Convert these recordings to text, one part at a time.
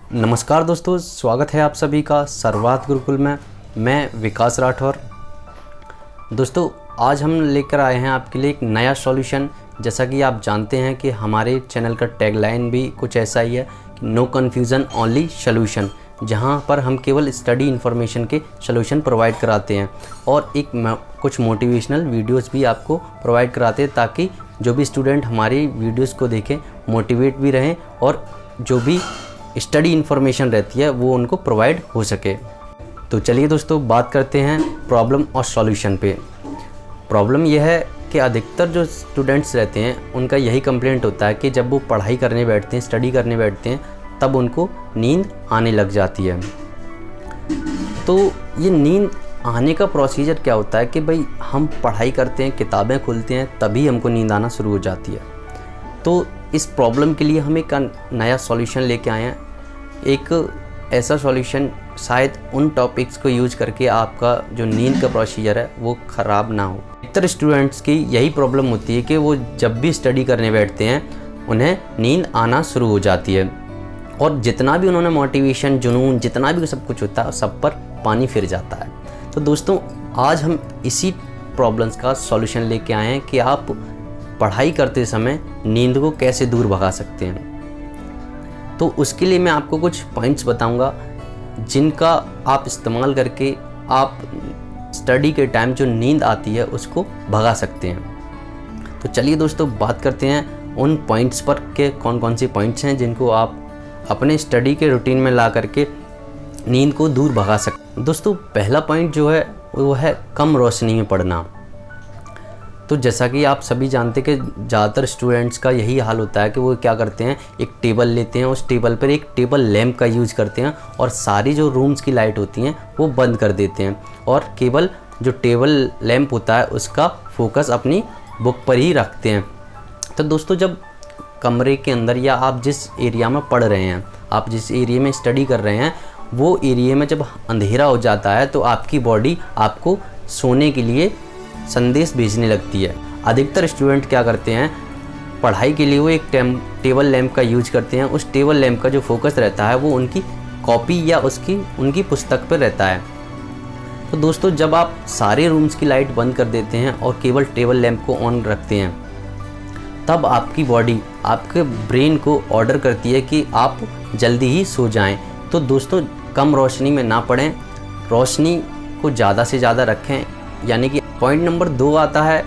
नमस्कार दोस्तों, स्वागत है आप सभी का सर्वार्थ गुरुकुल में। मैं विकास राठौर। दोस्तों, आज हम लेकर आए हैं आपके लिए एक नया सॉल्यूशन। जैसा कि आप जानते हैं कि हमारे चैनल का टैगलाइन भी कुछ ऐसा ही है, नो कन्फ्यूज़न ओनली सॉल्यूशन, जहां पर हम केवल स्टडी इन्फॉर्मेशन के सॉल्यूशन प्रोवाइड कराते हैं और कुछ मोटिवेशनल वीडियोस भी आपको प्रोवाइड कराते हैं, ताकि जो भी स्टूडेंट हमारी वीडियोस को देखें मोटिवेट भी रहें और जो भी स्टडी इन्फॉर्मेशन रहती है वो उनको प्रोवाइड हो सके। तो चलिए दोस्तों, बात करते हैं प्रॉब्लम और सॉल्यूशन पे। प्रॉब्लम यह है कि अधिकतर जो स्टूडेंट्स रहते हैं उनका यही कंप्लेंट होता है कि जब वो पढ़ाई करने बैठते हैं, स्टडी करने बैठते हैं, तब उनको नींद आने लग जाती है। तो ये नींद आने का प्रोसीजर क्या होता है कि भाई हम पढ़ाई करते हैं, किताबें खोलते हैं, तभी हमको नींद आना शुरू हो जाती है। तो इस प्रॉब्लम के लिए हम एक नया सॉल्यूशन लेके आए हैं। एक ऐसा सॉल्यूशन शायद उन टॉपिक्स को यूज करके आपका जो नींद का प्रोसीजर है वो ख़राब ना हो। अधिकतर स्टूडेंट्स की यही प्रॉब्लम होती है कि वो जब भी स्टडी करने बैठते हैं उन्हें नींद आना शुरू हो जाती है और जितना भी उन्होंने मोटिवेशन, जुनून, जितना भी सब कुछ होता है सब पर पानी फिर जाता है। तो दोस्तों, आज हम इसी प्रॉब्लम्स का सॉल्यूशन लेके आए हैं कि आप पढ़ाई करते समय नींद को कैसे दूर भगा सकते हैं। तो उसके लिए मैं आपको कुछ पॉइंट्स बताऊंगा जिनका आप इस्तेमाल करके आप स्टडी के टाइम जो नींद आती है उसको भगा सकते हैं। तो चलिए दोस्तों, बात करते हैं उन पॉइंट्स पर के कौन कौन से पॉइंट्स हैं जिनको आप अपने स्टडी के रूटीन में ला करके नींद को दूर भगा सकते हैं। दोस्तों, पहला पॉइंट जो है वो है कम रोशनी में पढ़ना। तो जैसा कि आप सभी जानते हैं कि ज़्यादातर स्टूडेंट्स का यही हाल होता है कि वो क्या करते हैं, एक टेबल लेते हैं, उस टेबल पर एक टेबल लैंप का यूज़ करते हैं और सारी जो रूम्स की लाइट होती हैं वो बंद कर देते हैं और केवल जो टेबल लैंप होता है उसका फोकस अपनी बुक पर ही रखते हैं। तो दोस्तों, जब कमरे के अंदर या आप जिस एरिया में पढ़ रहे हैं, आप जिस एरिया में स्टडी कर रहे हैं, वो एरिया में जब अंधेरा हो जाता है तो आपकी बॉडी आपको सोने के लिए संदेश भेजने लगती है। अधिकतर स्टूडेंट क्या करते हैं, पढ़ाई के लिए वो एक टेबल लैंप का यूज करते हैं। उस टेबल लैंप का जो फोकस रहता है वो उनकी कॉपी या उनकी पुस्तक पर रहता है। तो दोस्तों, जब आप सारे रूम्स की लाइट बंद कर देते हैं और केवल टेबल लैंप को ऑन रखते हैं, तब आपकी बॉडी आपके ब्रेन को ऑर्डर करती है कि आप जल्दी ही सो जाएं। तो दोस्तों, कम रोशनी में ना पढ़ें, रोशनी को ज़्यादा से ज़्यादा रखें। यानी कि पॉइंट नंबर 2 आता है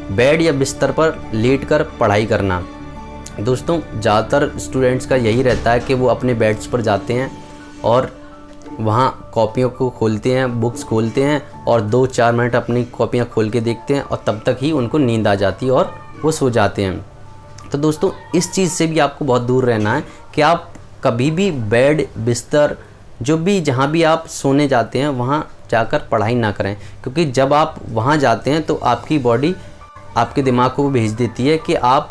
बेड या बिस्तर पर लेटकर पढ़ाई करना। दोस्तों, ज़्यादातर स्टूडेंट्स का यही रहता है कि वो अपने बेड्स पर जाते हैं और वहाँ कॉपियों को खोलते हैं, बुक्स खोलते हैं और 2-4 मिनट अपनी कॉपियाँ खोल के देखते हैं और तब तक ही उनको नींद आ जाती है और वो सो जाते हैं। तो दोस्तों, इस चीज़ से भी आपको बहुत दूर रहना है कि आप कभी भी बेड, बिस्तर, जो भी जहाँ भी आप सोने जाते हैं वहाँ जाकर पढ़ाई ना करें, क्योंकि जब आप वहाँ जाते हैं तो आपकी बॉडी आपके दिमाग को भेज देती है कि आप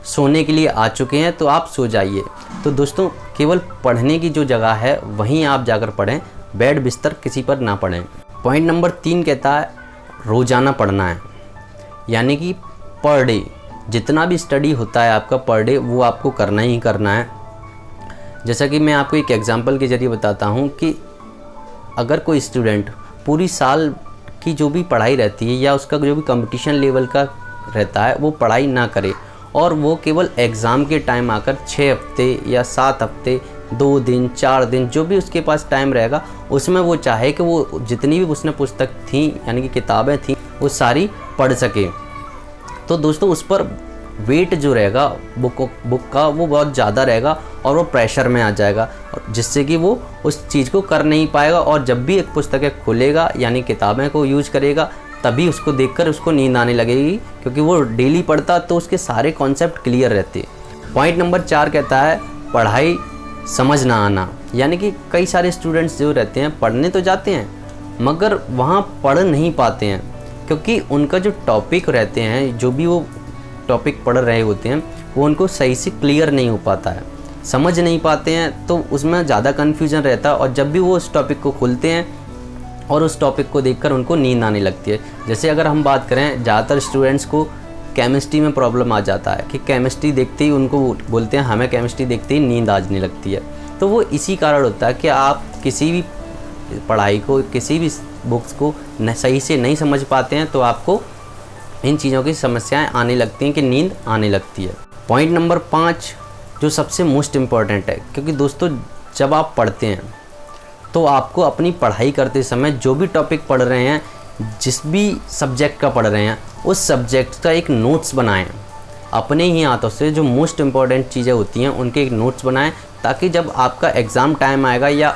सोने के लिए आ चुके हैं, तो आप सो जाइए। तो दोस्तों, केवल पढ़ने की जो जगह है वहीं आप जाकर पढ़ें, बेड बिस्तर किसी पर ना पढ़ें। पॉइंट नंबर 3 कहता है रोज़ाना पढ़ना है। यानी कि पर डे जितना भी स्टडी होता है आपका पर डे, वो आपको करना ही करना है। जैसा कि मैं आपको एक एग्जांपल के ज़रिए बताता हूँ कि अगर कोई स्टूडेंट पूरी साल की जो भी पढ़ाई रहती है या उसका जो भी कंपटीशन लेवल का रहता है वो पढ़ाई ना करे और वो केवल एग्ज़ाम के टाइम आकर 6 हफ्ते या 7 हफ्ते, 2 दिन, 4 दिन, जो भी उसके पास टाइम रहेगा उसमें वो चाहे कि वो जितनी भी उसने पुस्तक थी यानी कि किताबें थी वो सारी पढ़ सके, तो दोस्तों उस पर वेट जो रहेगा बुक का वो बहुत ज़्यादा रहेगा और वो प्रेशर में आ जाएगा, और जिससे कि वो उस चीज़ को कर नहीं पाएगा। और जब भी एक पुस्तकें खोलेगा यानी किताबें को यूज करेगा तभी उसको देखकर उसको नींद आने लगेगी, क्योंकि वो डेली पढ़ता तो उसके सारे कॉन्सेप्ट क्लियर रहते। पॉइंट नंबर 4 कहता है पढ़ाई समझ ना आना। यानी कि कई सारे स्टूडेंट्स जो रहते हैं पढ़ने तो जाते हैं मगर वहाँ पढ़ नहीं पाते हैं, क्योंकि उनका जो टॉपिक रहते हैं, जो भी वो टॉपिक पढ़ रहे होते हैं, वो उनको सही से क्लियर नहीं हो पाता है, समझ नहीं पाते हैं, तो उसमें ज़्यादा कन्फ्यूजन रहता है। और जब भी वो उस टॉपिक को खोलते हैं और उस टॉपिक को देखकर उनको नींद आने लगती है। जैसे अगर हम बात करें, ज़्यादातर स्टूडेंट्स को केमिस्ट्री में प्रॉब्लम आ जाता है कि केमिस्ट्री देखते ही उनको बोलते हैं हमें केमिस्ट्री देखते ही नींद आने लगती है। तो वो इसी कारण होता है कि आप किसी भी पढ़ाई को, किसी भी बुक्स को सही से नहीं समझ पाते हैं, तो आपको इन चीज़ों की समस्याएं आने लगती हैं कि नींद आने लगती है। पॉइंट नंबर 5 जो सबसे मोस्ट इम्पॉर्टेंट है, क्योंकि दोस्तों जब आप पढ़ते हैं तो आपको अपनी पढ़ाई करते समय जो भी टॉपिक पढ़ रहे हैं, जिस भी सब्जेक्ट का पढ़ रहे हैं, उस सब्जेक्ट का एक नोट्स बनाएं अपने ही हाथों से। जो मोस्ट इम्पॉर्टेंट चीज़ें होती हैं उनके एक नोट्स बनाएं, ताकि जब आपका एग्ज़ाम टाइम आएगा या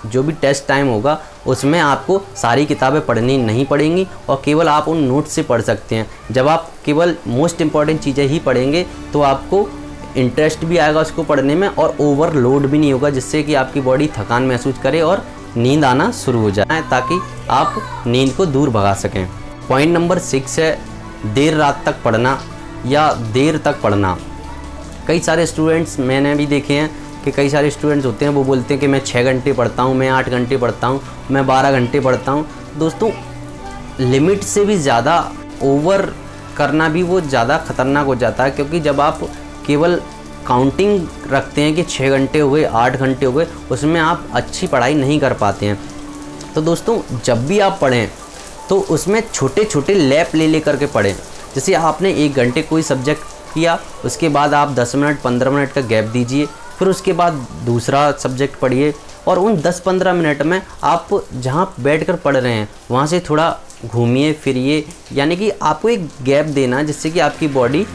जो भी टेस्ट टाइम होगा उसमें आपको सारी किताबें पढ़नी नहीं पड़ेंगी और केवल आप उन नोट्स से पढ़ सकते हैं। जब आप केवल मोस्ट इम्पॉर्टेंट चीज़ें ही पढ़ेंगे तो आपको इंटरेस्ट भी आएगा उसको पढ़ने में और ओवरलोड भी नहीं होगा, जिससे कि आपकी बॉडी थकान महसूस करे और नींद आना शुरू हो जाए, ताकि आप नींद को दूर भगा सकें। पॉइंट नंबर 6 है देर रात तक पढ़ना या देर तक पढ़ना। कई सारे स्टूडेंट्स मैंने भी देखे हैं कि कई सारे स्टूडेंट्स होते हैं, वो बोलते हैं कि मैं 6 घंटे पढ़ता हूँ, मैं 8 घंटे पढ़ता हूँ, मैं 12 घंटे पढ़ता हूँ। दोस्तों लिमिट से भी ज़्यादा ओवर करना भी वो ज़्यादा ख़तरनाक हो जाता है, क्योंकि जब आप केवल काउंटिंग रखते हैं कि 6 घंटे हो गए, 8 घंटे हो गए, उसमें आप अच्छी पढ़ाई नहीं कर पाते हैं। तो दोस्तों जब भी आप पढ़ें तो उसमें छोटे छोटे लैप ले करके पढ़ें। जैसे आपने 1 घंटे कोई सब्जेक्ट किया, उसके बाद आप 10 मिनट 15 मिनट का गैप दीजिए, फिर उसके बाद दूसरा सब्जेक्ट पढ़िए और उन 10-15 मिनट में आप जहाँ बैठकर पढ़ रहे हैं वहाँ से थोड़ा घूमिए फिरिए, यानी कि आपको एक गैप देना जिससे कि आपकी बॉडी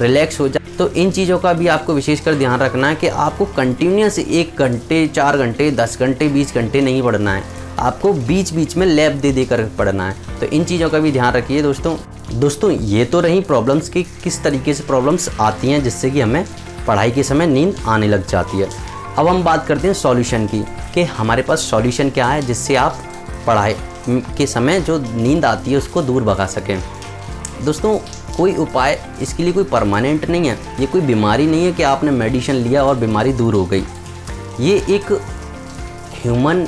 रिलैक्स हो जाए। तो इन चीज़ों का भी आपको विशेषकर ध्यान रखना है कि आपको कंटिन्यूस 1 घंटे 4 घंटे 10 घंटे 20 घंटे नहीं पढ़ना है, आपको बीच बीच में लैप दे कर पढ़ना है। तो इन चीज़ों का भी ध्यान रखिए दोस्तों। ये तो रही प्रॉब्लम्स की किस तरीके से प्रॉब्लम्स आती हैं जिससे कि हमें पढ़ाई के समय नींद आने लग जाती है। अब हम बात करते हैं सॉल्यूशन की, कि हमारे पास सॉल्यूशन क्या है जिससे आप पढ़ाई के समय जो नींद आती है उसको दूर भगा सकें। दोस्तों कोई उपाय इसके लिए कोई परमानेंट नहीं है, ये कोई बीमारी नहीं है कि आपने मेडिसिन लिया और बीमारी दूर हो गई। ये एक ह्यूमन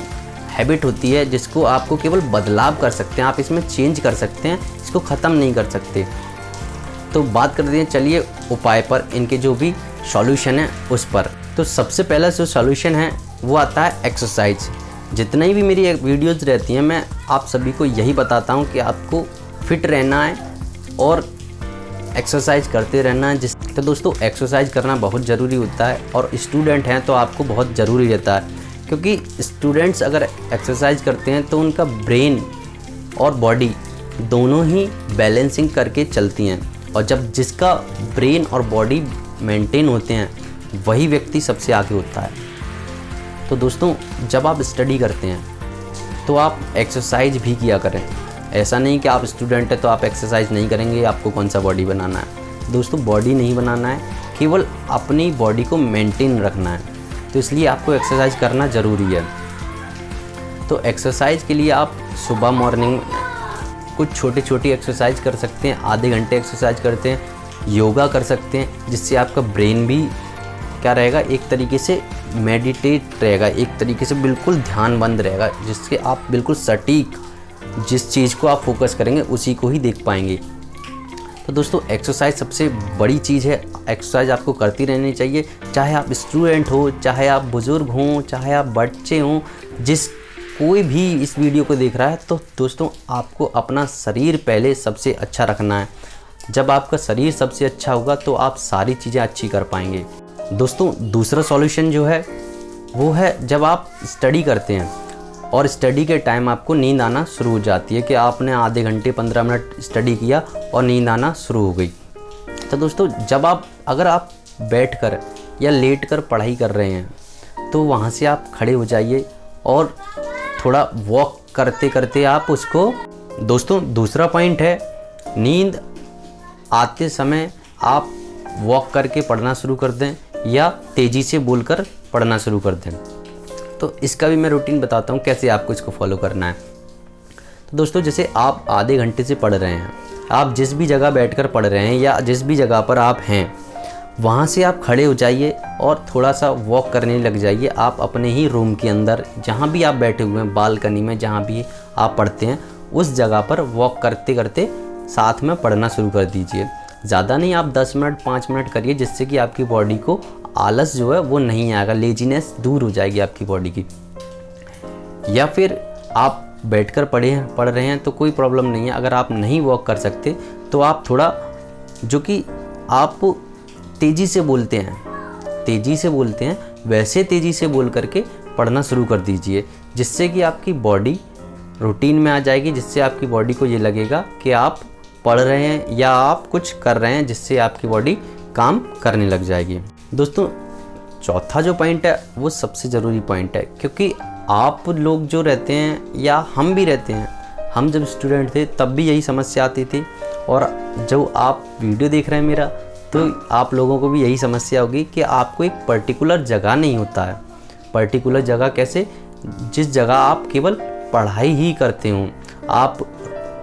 हैबिट होती है जिसको आपको केवल बदलाव कर सकते हैं, आप इसमें चेंज कर सकते हैं, इसको ख़त्म नहीं कर सकते। तो बात करते हैं चलिए उपाय पर, इनके जो भी सॉल्यूशन है उस पर। तो सबसे पहला जो सॉल्यूशन है वो आता है एक्सरसाइज। जितनी भी मेरी वीडियोज़ रहती हैं मैं आप सभी को यही बताता हूँ कि आपको फिट रहना है और एक्सरसाइज करते रहना है। तो दोस्तों एक्सरसाइज करना बहुत ज़रूरी होता है और स्टूडेंट हैं तो आपको बहुत ज़रूरी रहता है, क्योंकि स्टूडेंट्स अगर एक्सरसाइज करते हैं तो उनका ब्रेन और बॉडी दोनों ही बैलेंसिंग करके चलती हैं, और जब जिसका ब्रेन और बॉडी मेंटेन होते हैं वही व्यक्ति सबसे आगे होता है। तो दोस्तों जब आप स्टडी करते हैं तो आप एक्सरसाइज भी किया करें। ऐसा नहीं कि आप स्टूडेंट हैं तो आप एक्सरसाइज नहीं करेंगे, आपको कौन सा बॉडी बनाना है। दोस्तों बॉडी नहीं बनाना है, केवल अपनी बॉडी को मेंटेन रखना है, तो इसलिए आपको एक्सरसाइज करना ज़रूरी है। तो एक्सरसाइज के लिए आप सुबह मॉर्निंग कुछ छोटी छोटी एक्सरसाइज कर सकते हैं, आधे घंटे एक्सरसाइज करते हैं, योगा कर सकते हैं, जिससे आपका ब्रेन भी क्या रहेगा, एक तरीके से मेडिटेट रहेगा, एक तरीके से बिल्कुल ध्यानबंद रहेगा, जिससे आप बिल्कुल सटीक जिस चीज़ को आप फोकस करेंगे उसी को ही देख पाएंगे। तो दोस्तों एक्सरसाइज सबसे बड़ी चीज़ है, एक्सरसाइज आपको करती रहनी चाहिए, चाहे आप स्टूडेंट हो, चाहे आप बुज़ुर्ग हों, चाहे आप बच्चे हों, कोई भी इस वीडियो को देख रहा है। तो दोस्तों आपको अपना शरीर पहले सबसे अच्छा रखना है। जब आपका शरीर सबसे अच्छा होगा तो आप सारी चीज़ें अच्छी कर पाएंगे। दोस्तों दूसरा सॉल्यूशन जो है वो है जब आप स्टडी करते हैं और स्टडी के टाइम आपको नींद आना शुरू हो जाती है, कि आपने आधे घंटे 15 मिनट स्टडी किया और नींद आना शुरू हो गई। तो दोस्तों अगर आप बैठकर या लेटकर पढ़ाई कर रहे हैं तो वहाँ से आप खड़े हो जाइए और थोड़ा वॉक करते करते आप उसको। दोस्तों दूसरा पॉइंट है, नींद आते समय आप वॉक करके पढ़ना शुरू कर दें या तेज़ी से बोलकर पढ़ना शुरू कर दें। तो इसका भी मैं रूटीन बताता हूँ कैसे आपको इसको फॉलो करना है। तो दोस्तों जैसे आप आधे घंटे से पढ़ रहे हैं, आप जिस भी जगह बैठकर पढ़ रहे हैं या जिस भी जगह पर आप हैं वहाँ से आप खड़े हो जाइए और थोड़ा सा वॉक करने लग जाइए। आप अपने ही रूम के अंदर जहाँ भी आप बैठे हुए हैं, बालकनी में जहाँ भी आप पढ़ते हैं, उस जगह पर वॉक करते करते साथ में पढ़ना शुरू कर दीजिए। ज़्यादा नहीं, आप 10 मिनट 5 मिनट करिए, जिससे कि आपकी बॉडी को आलस जो है वो नहीं आएगा, लेजीनेस दूर हो जाएगी आपकी बॉडी की। या फिर आप बैठकर पढ़ रहे हैं तो कोई प्रॉब्लम नहीं है। अगर आप नहीं वॉक कर सकते तो आप थोड़ा, जो कि आप तेज़ी से बोलते हैं वैसे तेज़ी से बोल करके पढ़ना शुरू कर दीजिए, जिससे कि आपकी बॉडी रूटीन में आ जाएगी, जिससे आपकी बॉडी को ये लगेगा कि आप पढ़ रहे हैं या आप कुछ कर रहे हैं, जिससे आपकी बॉडी काम करने लग जाएगी। दोस्तों, चौथा जो पॉइंट है वो सबसे ज़रूरी पॉइंट है, क्योंकि आप लोग जो रहते हैं या हम भी रहते हैं, हम जब स्टूडेंट थे तब भी यही समस्या आती थी, और जो आप वीडियो देख रहे हैं मेरा, तो आप लोगों को भी यही समस्या होगी कि आपको एक पर्टिकुलर जगह नहीं होता है। पर्टिकुलर जगह कैसे? जिस जगह आप केवल पढ़ाई ही करते हो। आप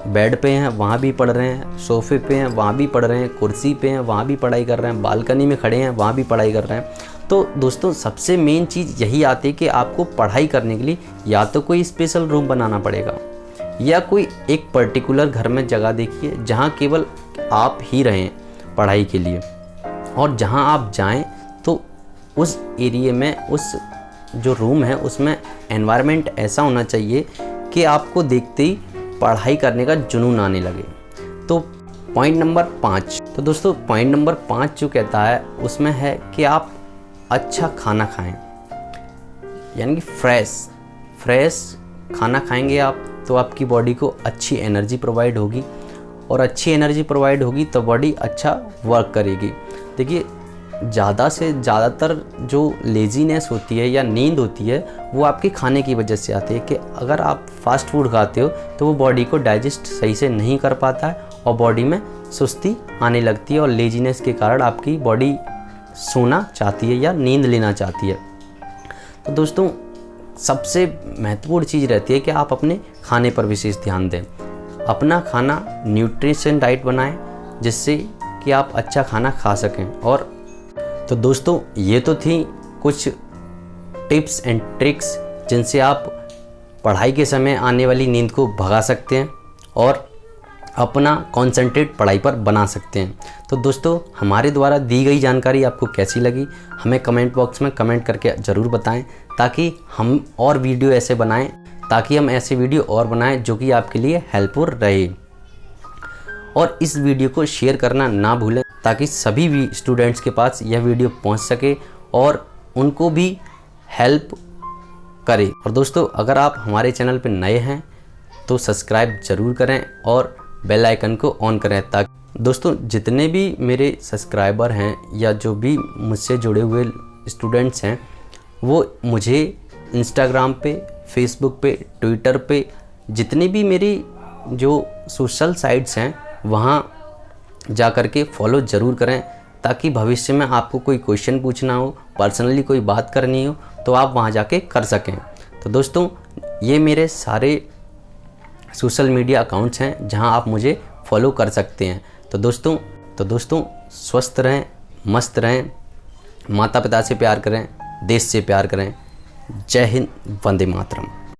बेड पे हैं वहाँ भी पढ़ रहे हैं, सोफ़े पे हैं वहाँ भी पढ़ रहे हैं, कुर्सी पे हैं वहाँ भी पढ़ाई कर रहे हैं, बालकनी में खड़े हैं वहाँ भी पढ़ाई कर रहे हैं। तो दोस्तों, सबसे मेन चीज़ यही आती है कि आपको पढ़ाई करने के लिए या तो कोई स्पेशल रूम बनाना पड़ेगा, या कोई एक पर्टिकुलर घर में जगह देखिए जहाँ केवल आप ही रहें पढ़ाई के लिए, और जहाँ आप जाएं तो उस एरिया में, उस जो रूम है उसमें एनवायरनमेंट ऐसा होना चाहिए कि आपको देखते ही पढ़ाई करने का जुनून आने लगे। तो पॉइंट नंबर 5, तो दोस्तों पॉइंट नंबर 5 जो कहता है उसमें है कि आप अच्छा खाना खाएं, यानी कि फ्रेश खाना खाएंगे आप तो आपकी बॉडी को अच्छी एनर्जी प्रोवाइड होगी, और अच्छी एनर्जी प्रोवाइड होगी तो बॉडी अच्छा वर्क करेगी। देखिए, ज़्यादा से ज़्यादातर जो लेजीनेस होती है या नींद होती है वो आपके खाने की वजह से आती है, कि अगर आप फास्ट फूड खाते हो तो वो बॉडी को डाइजेस्ट सही से नहीं कर पाता है और बॉडी में सुस्ती आने लगती है, और लेजीनेस के कारण आपकी बॉडी सोना चाहती है या नींद लेना चाहती है। तो दोस्तों, सबसे महत्वपूर्ण चीज़ रहती है कि आप अपने खाने पर विशेष ध्यान दें। अपना खाना न्यूट्रिशन डाइट बनाएं, जिससे कि आप अच्छा खाना खा सकें। और तो दोस्तों, ये तो थी कुछ टिप्स एंड ट्रिक्स जिनसे आप पढ़ाई के समय आने वाली नींद को भगा सकते हैं और अपना कॉन्सेंट्रेट पढ़ाई पर बना सकते हैं। तो दोस्तों, हमारे द्वारा दी गई जानकारी आपको कैसी लगी हमें कमेंट बॉक्स में कमेंट करके ज़रूर बताएं, ताकि हम और वीडियो ऐसे बनाएं, ताकि हम ऐसे वीडियो और बनाएं जो कि आपके लिए हेल्पफुल रहे। और इस वीडियो को शेयर करना ना भूलें, ताकि सभी भी स्टूडेंट्स के पास यह वीडियो पहुंच सके और उनको भी हेल्प करे। और दोस्तों, अगर आप हमारे चैनल पर नए हैं तो सब्सक्राइब ज़रूर करें और बेल आइकन को ऑन करें, ताकि दोस्तों जितने भी मेरे सब्सक्राइबर हैं या जो भी मुझसे जुड़े हुए स्टूडेंट्स हैं, वो मुझे इंस्टाग्राम पे, फेसबुक पे, ट्विटर पे, जितनी भी मेरी जो सोशल साइट्स हैं वहाँ जा कर के फॉलो ज़रूर करें, ताकि भविष्य में आपको कोई क्वेश्चन पूछना हो, पर्सनली कोई बात करनी हो, तो आप वहाँ जाके कर सकें। तो दोस्तों, ये मेरे सारे सोशल मीडिया अकाउंट्स हैं जहां आप मुझे फॉलो कर सकते हैं। तो दोस्तों स्वस्थ रहें, मस्त रहें, माता पिता से प्यार करें, देश से प्यार करें। जय हिंद, वंदे मातरम।